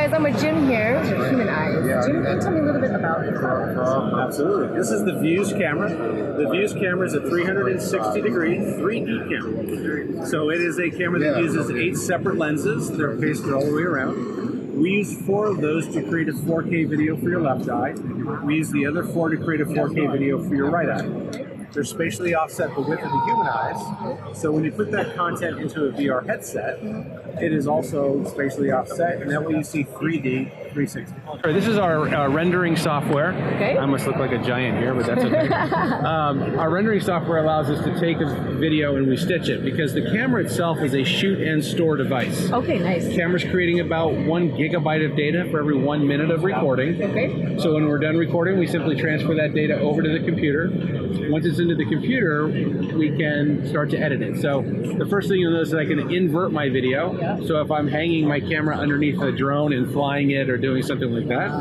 guys, I'm with Jim here with Human Eyes. Jim, can you tell me a little bit about the product? Absolutely. This is the VUZE camera. The VUZE camera is a 360-degree 3D camera. So it is a camera that uses 8 separate lenses. They're pasted all the way around. We use 4 of those to create a 4K video for your left eye. We use the other 4 to create a 4K video for your right eye. They're spatially offset the width of the human eyes. So when you put that content into a VR headset, it is also spatially offset, and that way you see 3D 360. This is our rendering software. Okay. I must look like a giant here, but that's okay. Our rendering software allows us to take a video and we stitch it, because the camera itself is a shoot and store device. Okay, nice. The camera's creating about 1 gigabyte of data for every 1 minute of recording. Okay. So when we're done recording, we simply transfer that data over to the computer. Once it's into the computer, we can start to edit it. So the first thing you'll notice is I can invert my video. Yeah. So if I'm hanging my camera underneath a drone and flying it or doing something like that,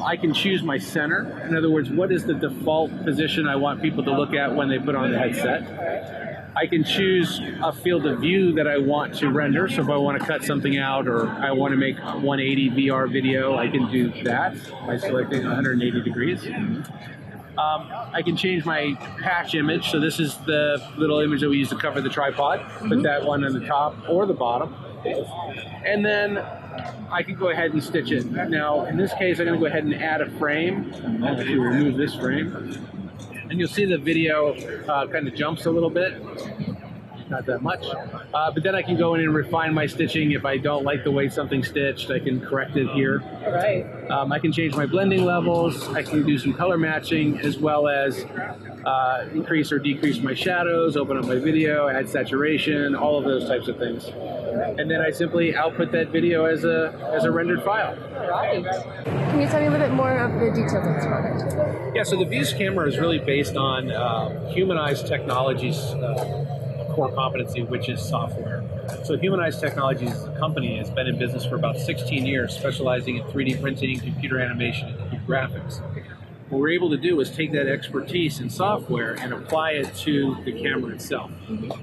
I can choose my center. In other words, what is the default position I want people to look at when they put on the headset? I can choose a field of view that I want to render. So if I want to cut something out or I want to make 180 VR video, I can do that by selecting 180 degrees. I can change my patch image. So this is the little image that we use to cover the tripod. Put that one on the top or the bottom. And then I can go ahead and stitch it. Now, in this case, I'm going to go ahead and add a frame. I'll actually remove this frame. And you'll see the video kind of jumps a little bit. Not that much. But then I can go in and refine my stitching. If I don't like the way something's stitched, I can correct it here. Right. I can change my blending levels. I can do some color matching, as well as increase or decrease my shadows, open up my video, add saturation, all of those types of things. And then I simply output that video as a rendered file. Right. Can you tell me a little bit more of the details of this product? Yeah, so the VUZE camera is really based on Human Eyes Technologies' core competency, which is software. So Human Eyes Technologies as a company has been in business for about 16 years, specializing in 3D printing, computer animation, and computer graphics. What we're able to do is take that expertise in software and apply it to the camera itself.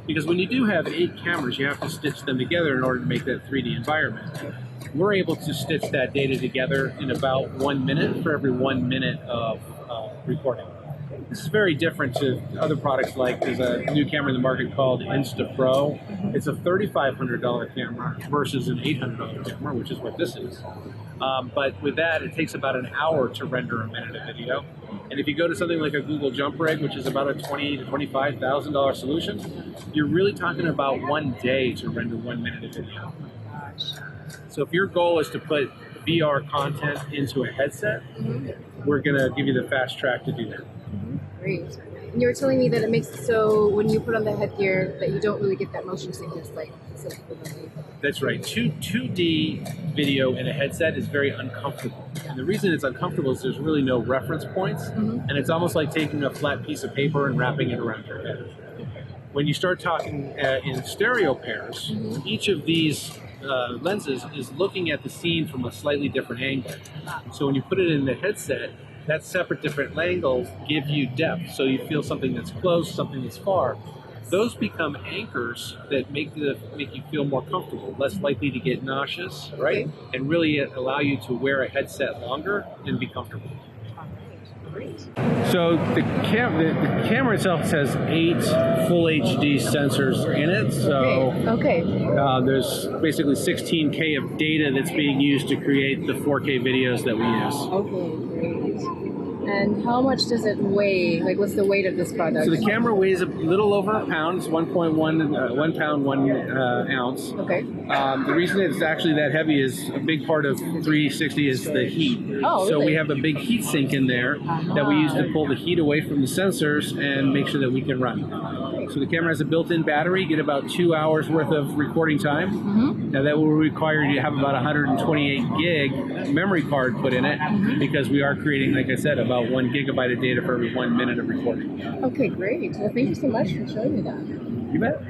Because when you do have 8 cameras, you have to stitch them together in order to make that 3D environment. We're able to stitch that data together in about 1 minute for every 1 minute of recording. This is very different to other products. Like there's a new camera in the market called Insta Pro. It's a $3,500 camera versus an $800 camera, which is what this is. But with that, it takes about an hour to render a minute of video. And if you go to something like a Google Jump Rig, which is about a $20,000 to $25,000 solution, you're really talking about 1 day to render 1 minute of video. So if your goal is to put VR content into a headset, we're going to give you the fast track to do that. Great. And you were telling me that it makes it so when you put on the headgear that you don't really get that motion sickness like some people do. That's right. 2D video in a headset is very uncomfortable. And the reason it's uncomfortable is there's really no reference points, and it's almost like taking a flat piece of paper and wrapping it around your head. When you start talking in stereo pairs, each of these lenses is looking at the scene from a slightly different angle. So when you put it in the headset, that separate different angles give you depth. So you feel something that's close, something that's far. Those become anchors that make you feel more comfortable, less likely to get nauseous, right? And really allow you to wear a headset longer and be comfortable. So the camera itself has 8 full HD sensors in it. So there's basically 16K of data that's being used to create the 4K videos that we use. Okay, great. And how much does it weigh? Like, what's the weight of this product? So the camera weighs a little over a pound. It's 1 pound, 1 ounce. Okay. The reason it's actually that heavy is a big part of 360 is the heat. Oh, so really? we have a big heat sink in there that we use to pull the heat away from the sensors and make sure that we can run. So the camera has a built-in battery. You get about 2 hours worth of recording time. Now that will require you to have about 128 gig memory card put in it, because we are creating, like I said, about 1 gigabyte of data for every 1 minute of recording. Okay, great. Well, thank you so much for showing me that. You bet.